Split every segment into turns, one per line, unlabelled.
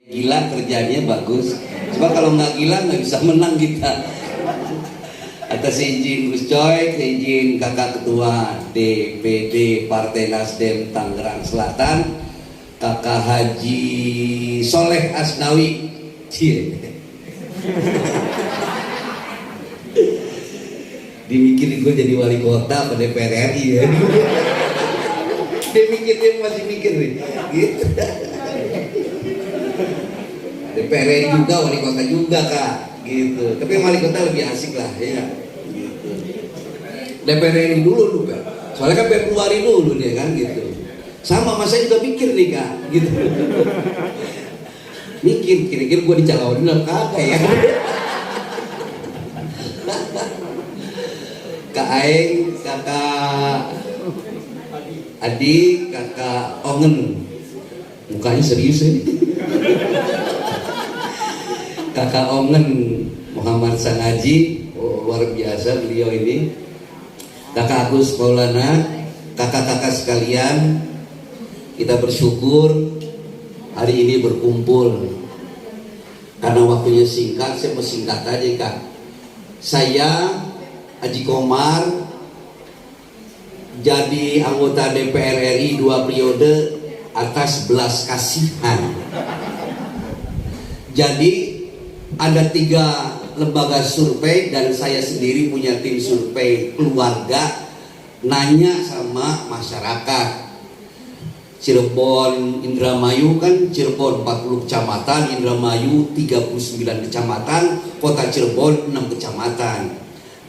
Gila kerjanya bagus, coba kalau nggak gila nggak bisa menang kita. Atas izin Gus Coy, izin kakak ketua DPD Partai Nasdem Tangerang Selatan, kakak Haji Soleh Asnawi. Cie. Dimikirin gue jadi wali kota pada DPR RI ya. Dia masih mikir nih, gitu. DPR RI juga, wali kota juga kak, gitu. Tapi wali kota lebih asik lah ya, gitu. DPR RI dulu kan, soalnya kan Februari dulu dia kan, gitu. Sama mas saya juga mikir nih kak, gitu. Mikir, kira-kira gue dicalonin apa kagak ya? Kak Aeng, kakak Adi, kakak Ongen, mukanya serius ya. Kakak Ongen Muhammad Sangaji, oh, luar biasa beliau ini. Kakak Agus Maulana, kakak-kakak sekalian, kita bersyukur hari ini berkumpul. Karena waktunya singkat, saya mau singkat aja kak. Saya Haji Komar jadi anggota DPR RI 2 periode atas belas kasihan. Jadi ada 3 lembaga survei dan saya sendiri punya tim survei keluarga, nanya sama masyarakat. Cirebon, Indramayu kan Cirebon 40 kecamatan, Indramayu 39 kecamatan, kota Cirebon 6 kecamatan.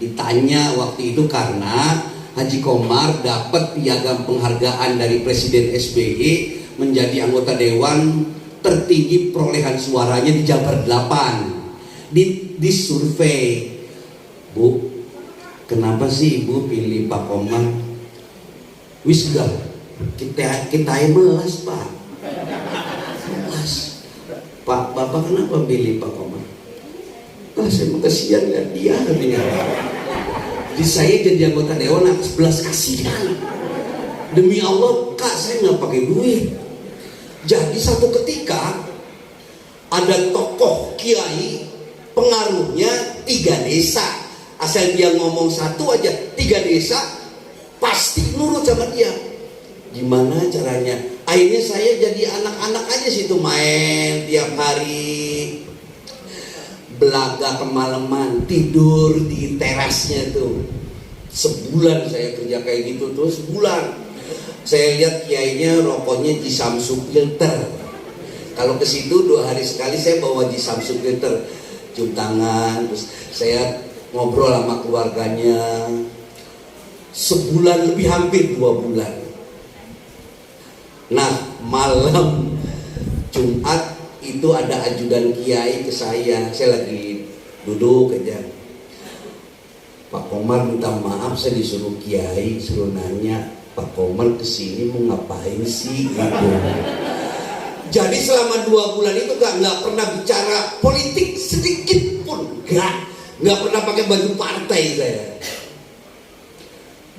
Ditanya waktu itu karena Haji Komar dapat piagam penghargaan dari Presiden SBY menjadi anggota dewan tertinggi perolehan suaranya di Jabar 8. Di survei, Bu, kenapa sih Ibu pilih Pak Komar? Wis gak? Kita melas Pak. Melas. Pak, Bapak kenapa pilih Pak Komar? Ah, saya mau kasihan lihat dia katanya. Di saya jadi anggota dewan atas belas kasihan. Demi Allah kak, saya nggak pakai duit. Jadi satu ketika ada tokoh kiai pengaruhnya 3 desa. Asal dia ngomong satu aja, 3 desa pasti nurut sama dia. Gimana caranya? Akhirnya saya jadi anak-anak aja situ main tiap hari, belaga kemalaman, tidur di terasnya tuh. Sebulan saya kerja kayak gitu tuh, sebulan. Saya lihat kiainya rokoknya di Samsung filter. Kalau ke situ 2 hari sekali saya bawa di Samsung filter, cium tangan, terus saya ngobrol sama keluarganya. Sebulan lebih, hampir 2 bulan. Nah, malam Jumat itu ada ajudan kiai ke saya lagi duduk aja. Pak Komar minta maaf, saya disuruh kiai, suruh nanya, Pak Komar kesini mau ngapain sih gitu. Jadi selama 2 bulan itu nggak pernah bicara politik sedikit pun, nggak pernah pakai baju partai saya.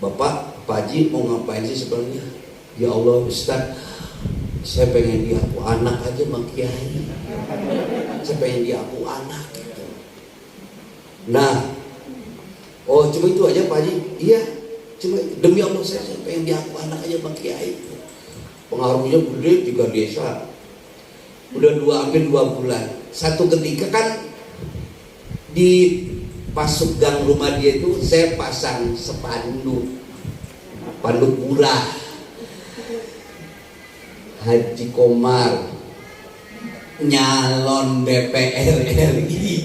Bapak, Pak Haji mau ngapain sih sebenarnya? Ya Allah Ustaz, saya pengen diaku anak aja sama kiai. Saya pengen diaku anak gitu. Nah, oh cuma itu aja Pak Haji? Iya, cuma itu. Demi Allah saya pengen diaku anak aja sama kiai. Pengaruhnya gede, 3 desa. Udah hampir 2 bulan. Satu ketika kan di pasuk gang rumah dia itu saya pasang spanduk murah, Haji Komar nyalon DPR RI.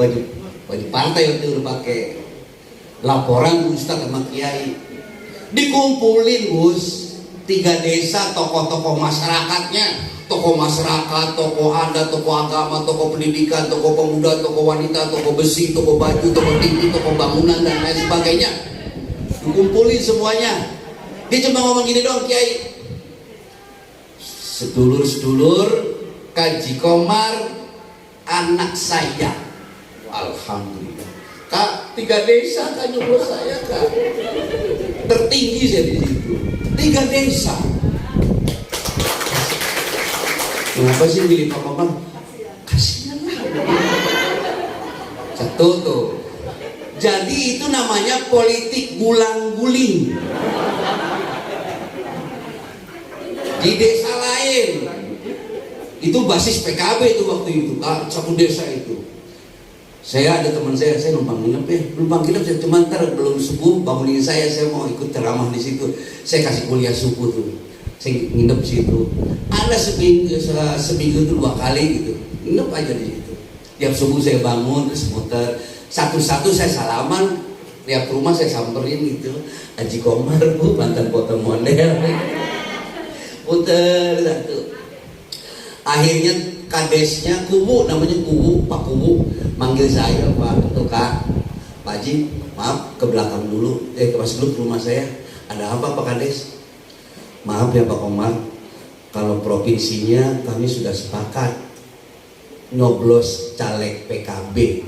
baju partai waktu itu udah pakai. Laporan Ustaz sama kiai, dikumpulin Gus 3 desa, tokoh-tokoh masyarakatnya, tokoh masyarakat, tokoh adat, tokoh agama, tokoh pendidikan, tokoh pemuda, tokoh wanita, tokoh besi, tokoh baju, tokoh tinggi, tokoh bangunan dan lain sebagainya. Dikumpulin semuanya. Dia cuma ngomong gini doang, kiai, sedulur-sedulur, Haji Komar anak saya. Alhamdulillah. Kak, 3 desa kan nyuruh saya kak. Tertinggi saya di situ. 3 desa. Kenapa sih milih Pak Komar? Kasihan lah. Satu tuh. Jadi itu namanya politik gulang-guling. Di desa lain itu basis PKB itu waktu itu, satu desa itu. Saya ada teman saya numpang nginep ya, numpang nginep saya cuma ntar belum subuh bangunin saya mau ikut ceramah di situ. Saya kasih kuliah subuh tuh, saya nginep situ. Ada seminggu itu 2 kali gitu, nginep aja di situ. Tiap subuh saya bangun terus muter, satu-satu saya salaman, tiap rumah saya samperin gitu. Haji Komar bu, mantan foto model, muter satu. Akhirnya kadesnya kubu, namanya kubu, Pak Kubu manggil saya, Pak Haji, maaf ke belakang dulu, masuk dulu ke rumah saya. Ada apa Pak Kades? Maaf ya Pak Komar, kalau provinsinya kami sudah sepakat nyoblos caleg PKB.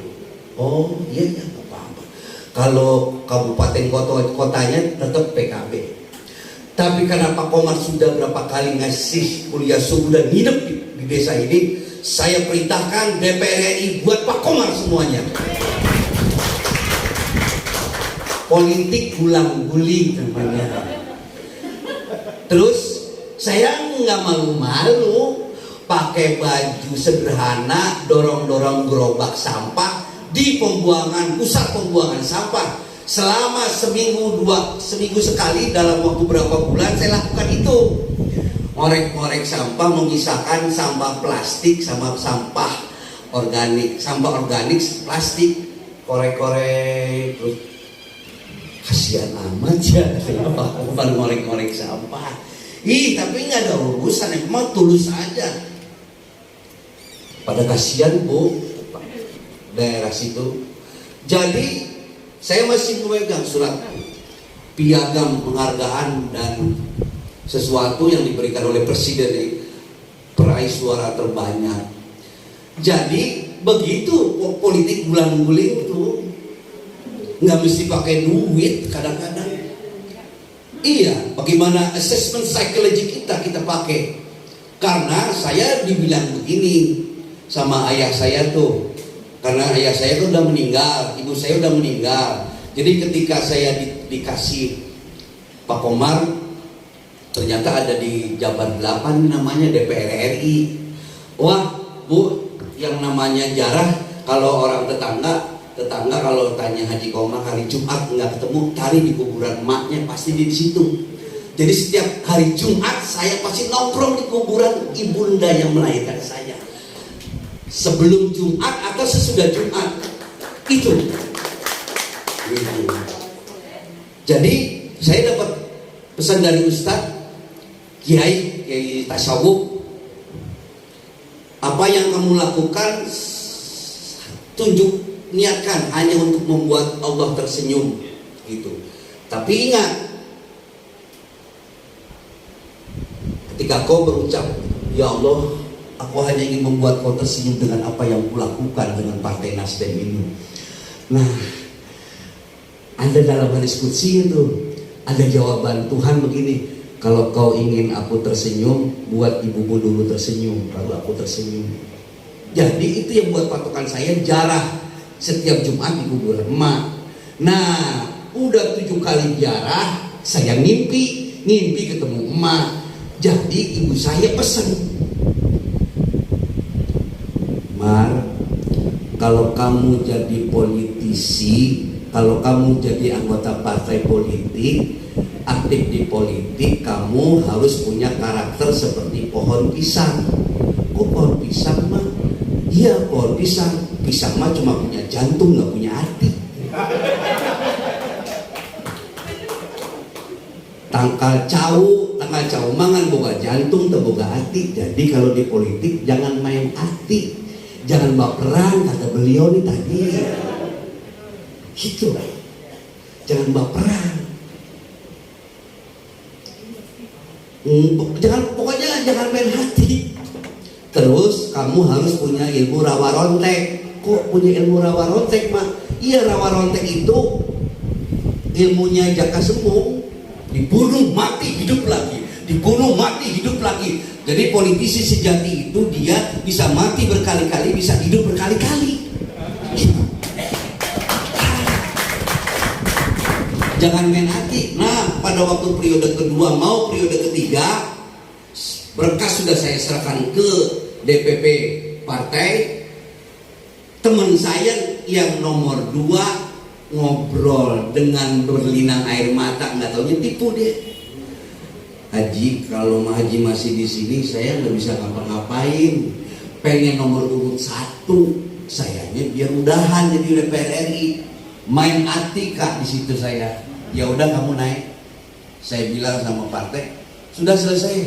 Oh iya ya, nggak apa-apa. Kalau kabupaten kotanya tetap PKB. Tapi karena Pak Komar sudah berapa kali ngasih kuliah subuh dan nginep di desa ini, saya perintahkan DPR RI buat Pak Komar semuanya. Politik gulang-guling namanya. Terus saya nggak malu-malu pakai baju sederhana, dorong-dorong gerobak sampah di pusat pembuangan sampah. Selama seminggu sekali dalam waktu berapa bulan saya lakukan itu. Ngorek-ngorek sampah, memisahkan sampah plastik sama sampah organik. Sampah organik plastik, korek-korek. Terus kasihan amat ya, kenapa bukan ngorek-ngorek sampah. Tapi nggak ada urusan, emang tulus aja. Pada kasihan bu, daerah situ. Jadi saya masih memegang surat piagam penghargaan dan sesuatu yang diberikan oleh Presiden, peraih suara terbanyak. Jadi begitu politik gulang-guling itu, nggak mesti pakai duit kadang-kadang. Iya, bagaimana assessment psychology kita pakai. Karena saya dibilang begini sama ayah saya tuh. Karena ayah saya tuh udah meninggal, ibu saya udah meninggal. Jadi ketika saya dikasih Pak Komar, ternyata ada di Jabar 8 namanya DPR RI. Wah bu, yang namanya jarah, kalau orang tetangga kalau tanya Haji Komar hari Jumat nggak ketemu, cari di kuburan emaknya, pasti di situ. Jadi setiap hari Jumat saya pasti nongkrong di kuburan ibunda yang melahirkan saya. Sebelum Jumat atau sesudah Jumat itu. Jadi saya dapat pesan dari Ustadz Kiai tasawuf, apa yang kamu lakukan niatkan hanya untuk membuat Allah tersenyum gitu. Tapi ingat, ketika kau berucap, ya Allah, aku hanya ingin membuat kau tersenyum dengan apa yang kulakukan dengan Partai Nasdem ini. Nah, ada dalam hadis qudsi itu ada jawaban Tuhan begini, kalau kau ingin aku tersenyum, buat ibumu dulu tersenyum, lalu aku tersenyum. Jadi itu yang buat patokan saya jarah setiap Jumat di kuburan emak. Nah, udah 7 kali jarah, saya ngimpi ketemu emak. Jadi ibu saya pesen, Mar, kalau kamu jadi politisi, kalau kamu jadi anggota partai politik, aktif di politik, kamu harus punya karakter seperti pohon pisang. Kok pohon pisang mah? Iya pohon pisang. Pisang mah cuma punya jantung, nggak punya hati. Tangkal cau mangan boga jantung, tak boga hati. Jadi kalau di politik jangan main hati, jangan baperan, kata beliau nih tadi. Gitu, jangan baperan. Pokoknya jangan main hati. Terus kamu harus punya ilmu rawa rontek. Kok punya ilmu rawa rontek mah? Iya, rawa rontek itu ilmunya Jaka Sembung. Dibunuh mati hidup lagi, dibunuh mati hidup lagi. Jadi politisi sejati itu dia bisa mati berkali-kali, bisa hidup berkali-kali. Jangan main hati. Nah, pada waktu periode kedua mau periode ketiga, berkas sudah saya serahkan ke DPP partai. Teman saya yang nomor 2 ngobrol dengan berlinang air mata, nggak taunya tipu dia. Haji, kalau Haji masih di sini saya nggak bisa ngapa-ngapain. Pengen nomor urut 1, sayanya biar udahan jadi DPR RI. Main hati Kak di situ saya. Ya udah kamu naik. Saya bilang sama partai, sudah selesai.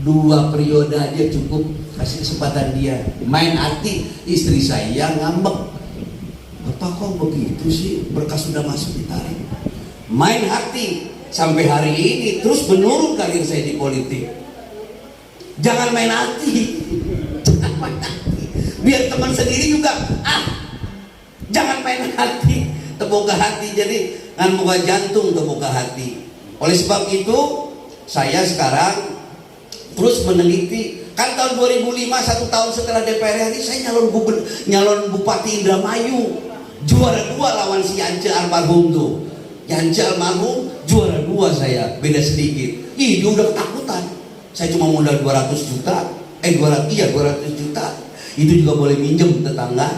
2 periode aja cukup, kasih kesempatan dia. Main hati, istri saya ngambek. Bapak kok begitu sih, berkas sudah masuk ditarik. Main hati. Sampai hari ini terus menurun karir saya di politik. Jangan main hati. Jangan main hati. Biar teman sendiri juga jangan main hati. Terbuka hati, jadi ngan buka jantung, terbuka hati. Oleh sebab itu saya sekarang terus meneliti. Kan tahun 2005, 1 tahun setelah DPR RI, saya nyalon Bupati Indramayu, juara 2 lawan si Yance almarhum tuh. Yance almarhum juara 2 saya, beda sedikit. Dia udah ketakutan. Saya cuma modal 200 juta. 200 juta. Itu juga boleh minjem tetangga.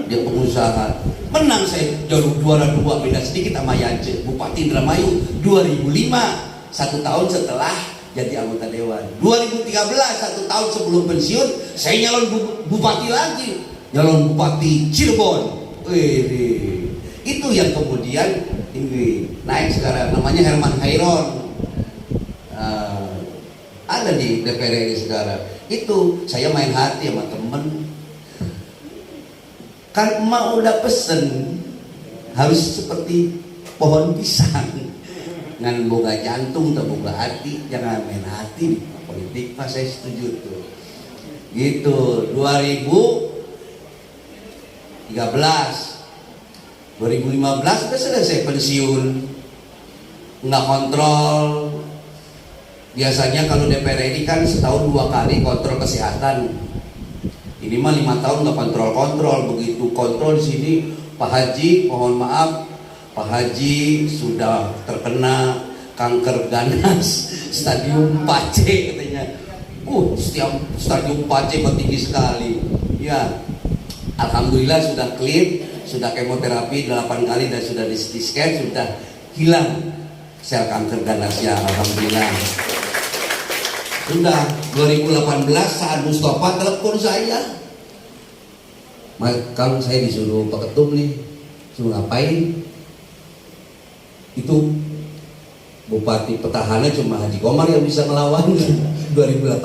Dia pengusaha. Menang saya juara 2, beda sedikit sama Yance. Bupati Indramayu 2005, 1 tahun setelah jadi anggota dewan. 2013, 1 tahun sebelum pensiun, saya nyalon bupati lagi. Nyalon Bupati Cirebon. Itu yang kemudian ini naik sekarang, namanya Herman Khairon, ada di DPR RI sekarang. Itu saya main hati sama temen. Kan emak udah pesen harus seperti pohon pisang, ngan boga jantung atau boga hati, jangan main hati politik. Pas saya setuju tuh gitu. 2015 sudah selesai pensiun, nggak kontrol. Biasanya kalau DPR ini kan setahun 2 kali kontrol kesehatan. Ini mah 5 tahun nggak kontrol. Begitu kontrol di sini, Pak Haji, mohon maaf, Pak Haji sudah terkena kanker ganas stadium 4C katanya. Setiap stadium 4C tinggi sekali. Ya, alhamdulillah sudah clear. Sudah kemoterapi 8 kali dan sudah di CT scan, sudah hilang sel kanker ganasnya, alhamdulillah. Sudah 2018 saat Mustafa telepon saya, kalau saya disuruh Pak Ketum nih, suruh ngapain? Itu Bupati petahana cuma Haji Komar yang bisa melawan. 2018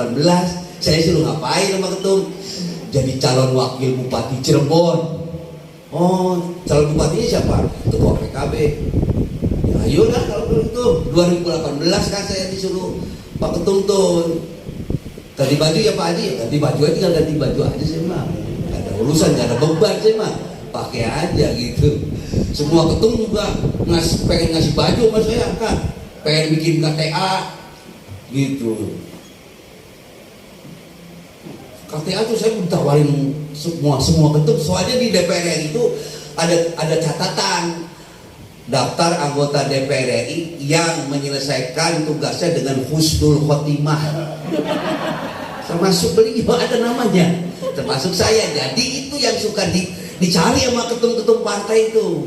saya suruh ngapain sama Ketum? Jadi calon wakil Bupati Cirebon. Calon bupatinya siapa? Ketua PKB. Ya ayo dah kalau begitu. 2018 kan saya disuruh Pak Ketum tuh ganti baju ya Pak Haji. Ganti baju aja, tinggal ganti baju aja saya mah. Gak ada urusan, gak ada beban saya mah. Pakai aja gitu. Semua ketum juga pengen ngasih baju sama saya kan. Pengen bikin KTA gitu. KTA tuh saya tawarin semua ketum, soalnya di DPR RI itu ada catatan daftar anggota DPR RI yang menyelesaikan tugasnya dengan husnul khotimah, termasuk beliau ada namanya, termasuk saya. Jadi itu yang suka dicari sama ketum-ketum partai itu,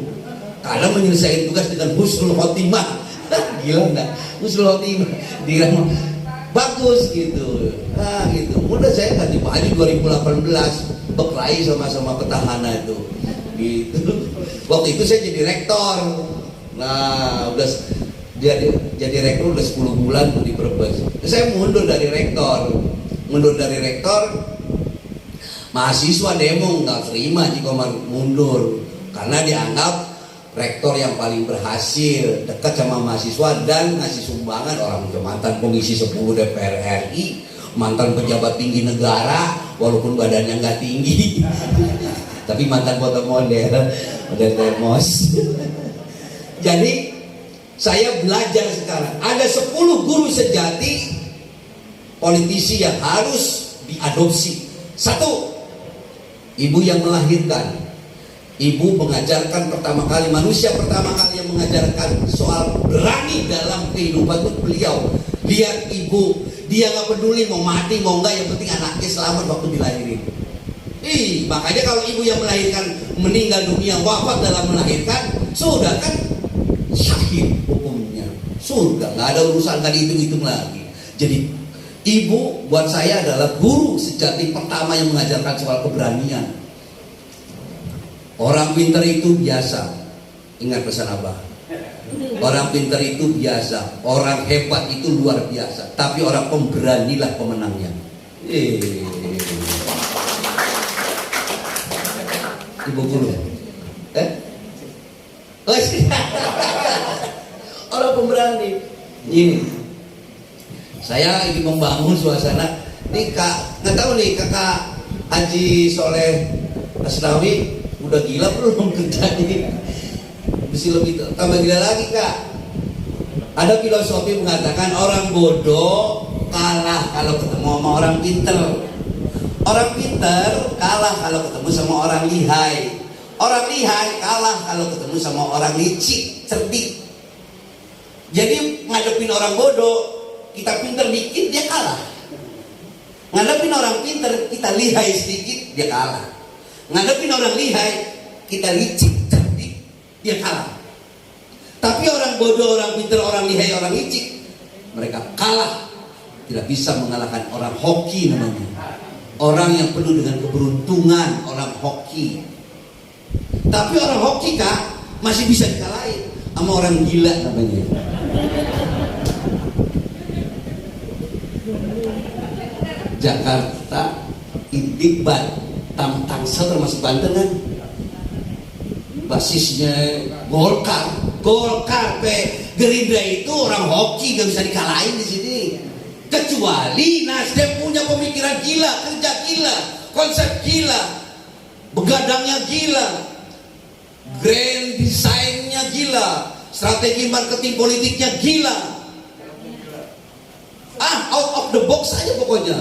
karena menyelesaikan tugas dengan husnul khotimah. Gila enggak? Husnul khotimah dia bagus gitu. Gitu. Udah saya ganti baju 2018, berkelahi sama petahana itu. Gitu. Waktu itu saya jadi rektor. Nah, udah jadi rektor udah 10 bulan di Brebes. Saya mundur dari rektor. Mahasiswa demo nggak terima jika mundur karena dianggap rektor yang paling berhasil, dekat sama mahasiswa dan ngasih sumbangan. Orang mantan komisi 10 DPR RI, mantan pejabat tinggi negara, walaupun badannya nggak tinggi, tapi mantan foto model termos. Jadi saya belajar sekarang, ada 10 guru sejati politisi yang harus diadopsi. Satu, ibu yang melahirkan. Ibu mengajarkan pertama kali, manusia pertama kali yang mengajarkan soal berani dalam kehidupan itu beliau. Lihat ibu, dia gak peduli mau mati mau enggak, yang penting anaknya selamat waktu dilahirin. Makanya kalau ibu yang melahirkan meninggal dunia, wafat dalam melahirkan, sudah kan syahid hukumnya, surga, nggak ada urusan, nggak dihitung-hitung lagi. Jadi ibu buat saya adalah guru sejati pertama yang mengajarkan soal keberanian. Orang pintar itu biasa, ingat pesan Abah, orang pintar itu biasa, orang hebat itu luar biasa, tapi orang pemberanilah pemenangnya. Ibu guru, orang pemberani. Ini saya ingin membangun suasana. Nih kak, nggak tahu nih kakak Haji Soleh Asnawi udah gila belum kerja ini? Mesti lebih tambah gila lagi kak. Ada filosofi mengatakan orang bodoh kalah kalau ketemu sama orang pinter. Orang pinter kalah kalau ketemu sama orang lihai. Orang lihai kalah kalau ketemu sama orang licik, cerdik. Jadi ngadepin orang bodoh, kita pinter dikit dia kalah. Ngadepin orang pinter, kita lihai sedikit dia kalah. Ngadepin orang lihai, kita licik, cerdik, dia kalah. Tapi orang bodoh, orang pinter, orang lihai, orang licik, mereka kalah. Tidak bisa mengalahkan orang hoki namanya. Orang yang penuh dengan keberuntungan, orang hoki. Tapi orang hoki kak masih bisa dikalahin sama orang gila namanya. Jakarta, Iqbal, Tangsel termasuk Banten kan. Basisnya Golkar, Gerindra itu orang hoki gak bisa dikalahin di sini. Kecuali Nasdem punya pemikiran gila, kerja gila, konsep gila, begadangnya gila, grand design-nya gila, strategi marketing politiknya gila. Out of the box aja pokoknya.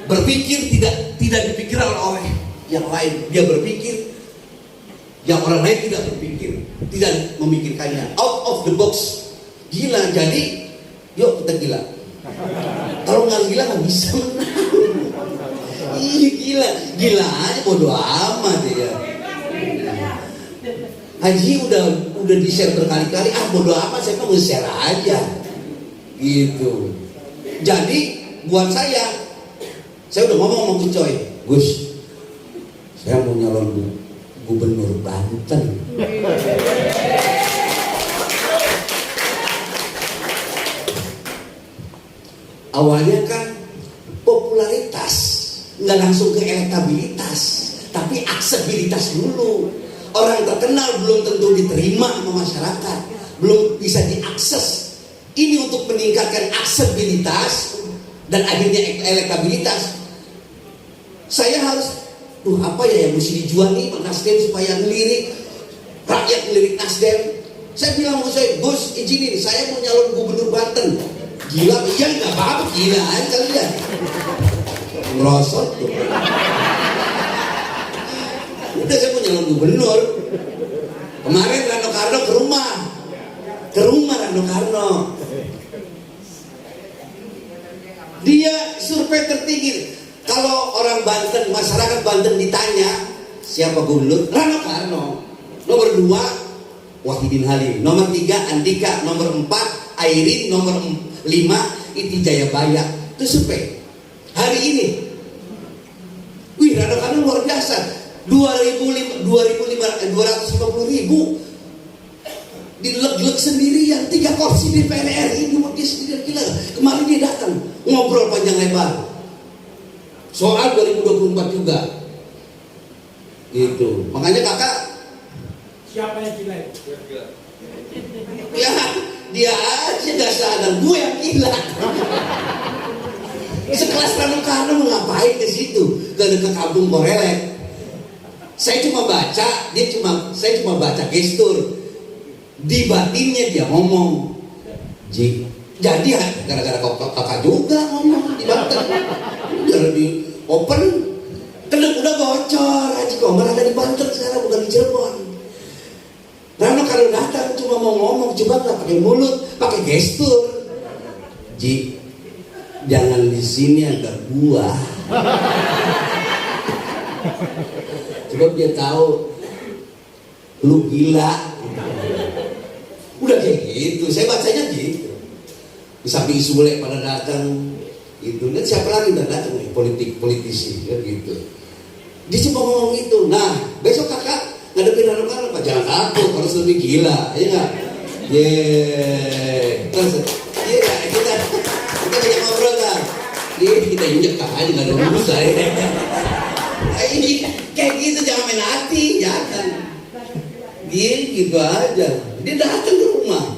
Berpikir tidak dipikir oleh yang lain. Dia berpikir yang orang lain tidak berpikir, tidak memikirkannya. Out of the box, gila. Jadi, yuk kita gila. Kalau nggak gila nggak bisa menang. Iya gila aja bodo amat ya. Haji udah di share berkali-kali, bodo amat saya mau share aja, gitu. Jadi buat saya udah ngomong sama Gus Coy, Gus, saya mau nyalon gubernur Banten. Awalnya kan popularitas, nggak langsung ke elektabilitas, tapi aksesibilitas dulu. Orang terkenal belum tentu diterima sama masyarakat, belum bisa diakses. Ini untuk meningkatkan aksesibilitas dan akhirnya elektabilitas. Saya harus, apa ya yang mesti dijual nih Nasdem supaya ngelirik rakyat, ngelirik Nasdem. Saya bilang sama saya, Gus izinin saya mau nyalon gubernur Banten. Gila, ya nggak apa-apa, gila aja kalian. Ngerosot tuh. Udah saya mau nyalon gubernur. Kemarin Rano Karno ke rumah Rano Karno. Dia survei tertinggi. Kalau orang Banten, masyarakat Banten ditanya siapa gubernur, Rano Karno. Nomor 2 Wahidin Halim, nomor 3 Andika, nomor 4 Airin, nomor 5 Iti Jayabaya. Itu survei hari ini. Wih, Rano Karno luar biasa. 250.000 dileg-leg sendirian, 3 kursi di DPR RI dia sendiri gila. Kemarin dia datang ngobrol panjang lebar soal 2024 juga gitu. Makanya kakak,
siapa yang gila?
Ya dia aja gak sadar, gue yang gila. Sekelas Rano Karno mau ngapain ke situ, ke kampung Borelek. Saya cuma baca gestur. Di batinnya dia ngomong. Jadi gara-gara kakak juga ngomong. di Banten. Udah lebih open. Kedek udah bocor, Haji Komar ada di Banten sekarang, bukan di Cirebon. Karena kalau datang cuma mau ngomong, coba nggak pakai mulut, pakai gestur. Ji, jangan di sini ada buah. Coba dia tahu lu gila. Udah kayak gitu, saya bacanya gitu. Di samping Sule pada datang, itu dan siapa lagi udah datang nih, politisi, ya gitu. Dia cuma ngomong itu. Nah, besok kakak ngadepin anak-anak, Pak, jangan takut, harus lebih gila, ya nggak? Terus, kita banyak ngobrol kan? Kita injek aja nggak ada urusan. Ini kayak gitu, jangan main hati, jangan. Gitu aja. Dia datang ke rumah,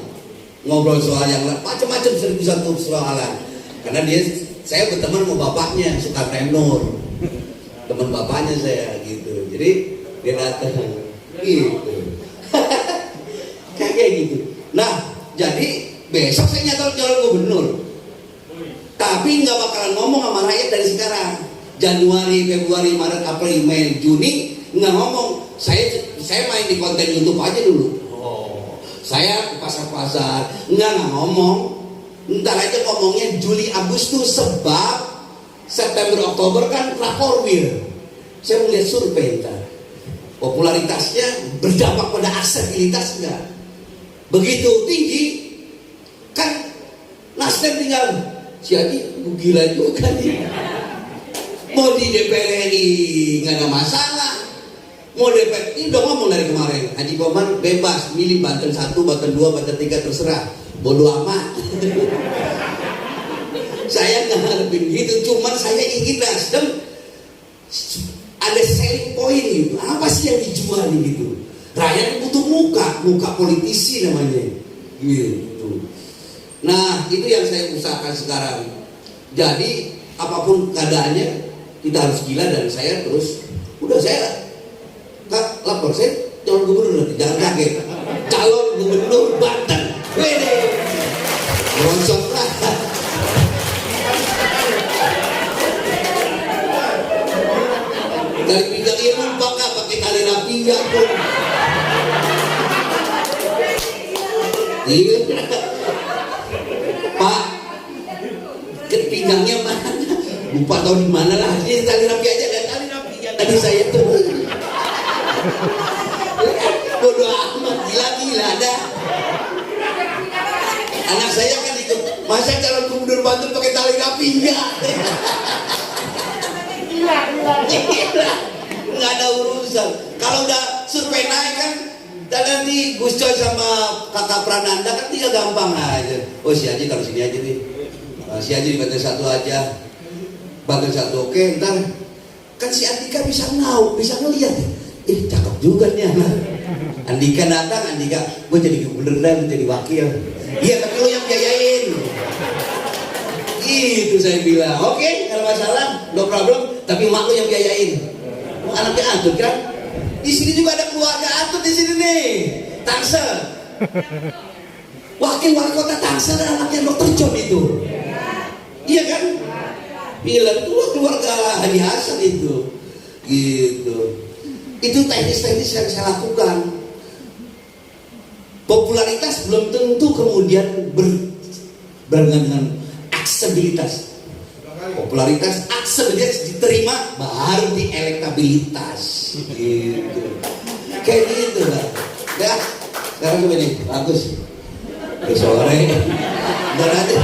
ngobrol soal yang macam-macam 1001 soalan. Karena saya berteman sama bapaknya, Sukarten Nur, teman bapaknya saya gitu. Jadi dia datang. Gitu. Kayak gitu. Nah, jadi besok saya nyata calon gubernur. Tapi nggak bakalan ngomong sama rakyat dari sekarang. Januari, Februari, Maret, April, Mei, Juni nggak ngomong. Saya main di konten YouTube aja dulu. Saya ke pasar-pasar nggak ngomong. Ntar aja ngomongnya Juli Agustus, sebab September Oktober kan rakorwil. Saya mau lihat survei ntar. Popularitasnya berdampak pada akseptabilitas enggak? Begitu tinggi kan Nasdem tinggal si Haji gila juga nih. Mau di DPR RI nggak ada masalah. Mau DPR ini udah ngomong dari kemarin, Haji Komar bebas milih Banten 1, Banten 2, Banten 3 terserah. Bodoh amat. Saya nggak ngarepin gitu, cuman saya ingin Nasdem ada selling point gitu. Apa sih yang dijual gitu? Rakyat butuh muka politisi namanya. Gitu. Nah, itu yang saya usahakan sekarang. Jadi, apapun keadaannya, kita harus gila dan saya terus udah saya lapor, saya calon gubernur nanti, jangan kaget. Calon gubernur Banten. Wede. Ronsok lah. Dari pinggang ini lupa gak pakai tali rapia pun. Iya. Pak, pinggangnya mana? Lupa tahu di mana lah. Ini tali rapi aja, dan tali rapi tadi saya tuh. Bodoh amat, gila-gila dah. Anak saya kan ikut, masa calon gubernur Banten pakai tali rapi enggak? Gila. Nggak ada urusan. Kalau udah survei naik kan, dan nanti Gus Coy sama kakak Prananda kan tinggal gampang aja. Oh si Haji kalau sini aja nih. Si Haji di Banten 1 aja. Banten 1 oke, ntar kan si Andika bisa ngeliat. Cakep juga nih anak. Andika datang, Andika, gue jadi gubernur dan jadi wakil. Iya tapi lo yang biayain. Gitu saya bilang. Oke, kalau masalah, no problem. Tapi mak lo yang biayain. Anaknya Atut kan? Di sini juga ada keluarga Atut di sini nih. Tangsel. Wakil wali kota Tangsel dan anaknya Dr. John itu. Iya kan? Bilang itu keluarga Haji Hasan itu. Gitu. Itu teknis-teknis yang saya lakukan. Popularitas belum tentu kemudian berbarengan dengan aksesibilitas. Popularitas, aksesibilitas diterima baru di elektabilitas. Gitu. Kayak gitu lah. Ya, sekarang coba nih, bagus. Sore. Dan ada.